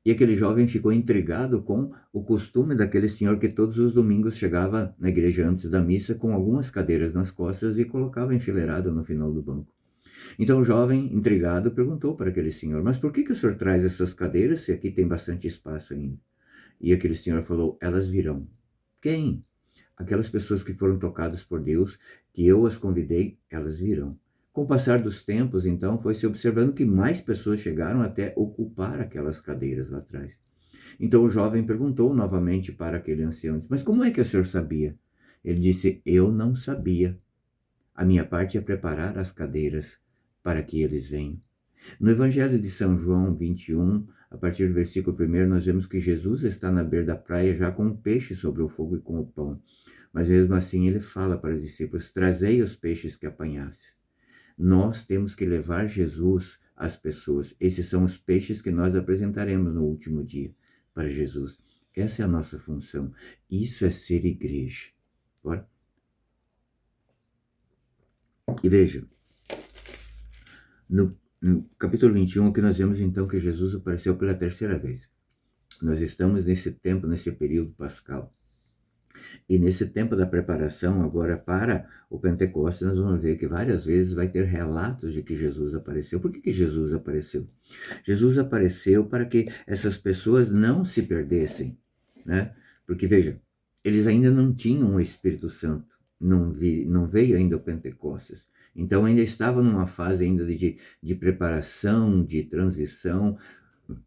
E aquele jovem ficou intrigado com o costume daquele senhor que todos os domingos chegava na igreja antes da missa com algumas cadeiras nas costas e colocava enfileirado no final do banco. Então o jovem, intrigado, perguntou para aquele senhor: mas por que o senhor traz essas cadeiras se aqui tem bastante espaço ainda? E aquele senhor falou: elas virão. Quem? Aquelas pessoas que foram tocadas por Deus, que eu as convidei, elas virão. Com o passar dos tempos, então, foi se observando que mais pessoas chegaram até ocupar aquelas cadeiras lá atrás. Então o jovem perguntou novamente para aquele ancião: mas como é que o senhor sabia? Ele disse: eu não sabia. A minha parte é preparar as cadeiras para que eles venham. No Evangelho de São João 21, a partir do versículo 1, nós vemos que Jesus está na beira da praia já com o peixe sobre o fogo e com o pão. Mas mesmo assim ele fala para os discípulos: trazei os peixes que apanhastes. Nós temos que levar Jesus às pessoas. Esses são os peixes que nós apresentaremos no último dia para Jesus. Essa é a nossa função. Isso é ser igreja. Bora? E veja, no capítulo 21, que nós vemos então que Jesus apareceu pela terceira vez. Nós estamos nesse tempo, nesse período pascal. E nesse tempo da preparação agora para o Pentecostes, nós vamos ver que várias vezes vai ter relatos de que Jesus apareceu. Por que Jesus apareceu? Jesus apareceu para que essas pessoas não se perdessem, né? Porque, veja, eles ainda não tinham o Espírito Santo, não veio ainda o Pentecostes. Então ainda estavam numa fase ainda de preparação, de transição,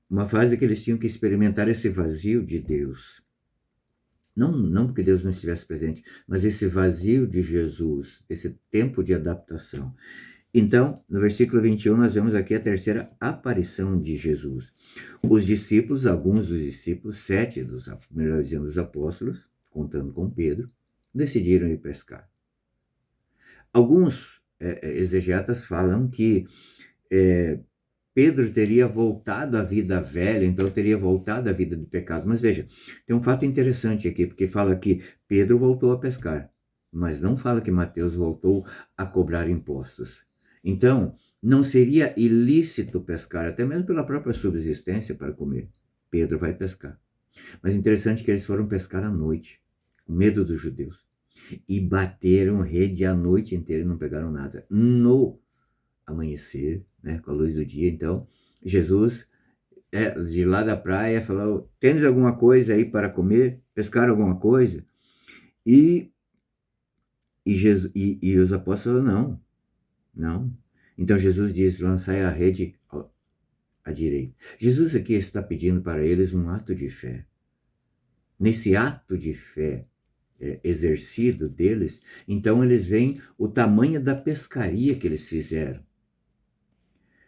uma fase que eles tinham que experimentar esse vazio de Deus. Não porque Deus não estivesse presente, mas esse vazio de Jesus, esse tempo de adaptação. Então, no versículo 21, nós vemos aqui a terceira aparição de Jesus. Os discípulos, alguns dos discípulos, 7 melhor dizendo, dos apóstolos, contando com Pedro, decidiram ir pescar. Alguns exegetas falam que Pedro teria voltado à vida velha, então teria voltado à vida de pecado. Mas veja, tem um fato interessante aqui, porque fala que Pedro voltou a pescar, mas não fala que Mateus voltou a cobrar impostos. Então, não seria ilícito pescar, até mesmo pela própria subsistência para comer. Pedro vai pescar. Mas interessante que eles foram pescar à noite, com medo dos judeus. E bateram rede a noite inteira e não pegaram nada. No amanhecer, né, com a luz do dia, então, Jesus, de lá da praia, falou: tens alguma coisa aí para comer? Pescaram alguma coisa? E os apóstolos falaram: não. Então Jesus diz: lançai a rede à direita. Jesus aqui está pedindo para eles um ato de fé. Nesse ato de fé exercido deles, então eles veem o tamanho da pescaria que eles fizeram.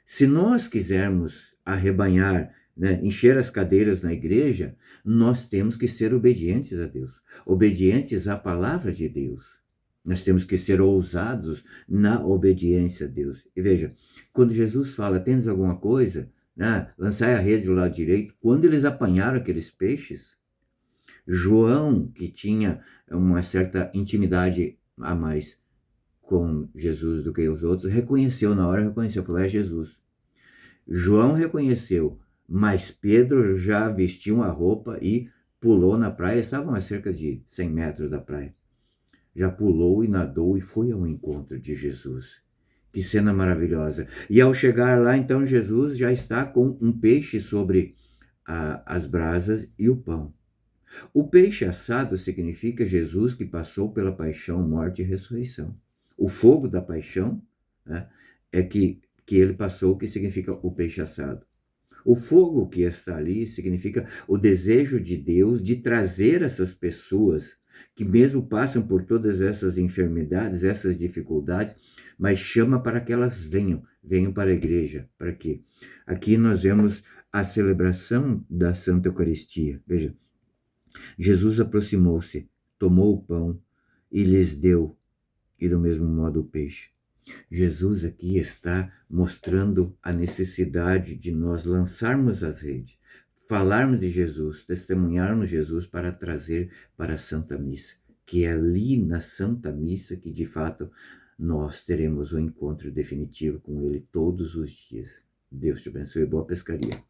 Se nós quisermos arrebanhar, né, encher as cadeiras na igreja, nós temos que ser obedientes a Deus, obedientes à palavra de Deus. Nós temos que ser ousados na obediência a Deus. E veja, quando Jesus fala: tens alguma coisa, né, lançai a rede do lado direito, quando eles apanharam aqueles peixes, João, que tinha uma certa intimidade a mais com Jesus do que os outros, reconheceu, falou: é Jesus. João reconheceu, mas Pedro já vestiu a roupa e pulou na praia. Estavam a cerca de 100 metros da praia. Já pulou e nadou e foi ao encontro de Jesus. Que cena maravilhosa. E ao chegar lá, então, Jesus já está com um peixe sobre as brasas e o pão. O peixe assado significa Jesus que passou pela paixão, morte e ressurreição. O fogo da paixão, né, é que ele passou, que significa o peixe assado. O fogo que está ali significa o desejo de Deus de trazer essas pessoas que mesmo passam por todas essas enfermidades, essas dificuldades, mas chama para que elas venham para a igreja. Para quê? Aqui nós vemos a celebração da Santa Eucaristia. Veja, Jesus aproximou-se, tomou o pão e lhes deu, e do mesmo modo o peixe. Jesus aqui está mostrando a necessidade de nós lançarmos as redes, falarmos de Jesus, testemunharmos Jesus para trazer para a Santa Missa, que é ali na Santa Missa que de fato nós teremos o encontro definitivo com Ele todos os dias. Deus te abençoe e boa pescaria.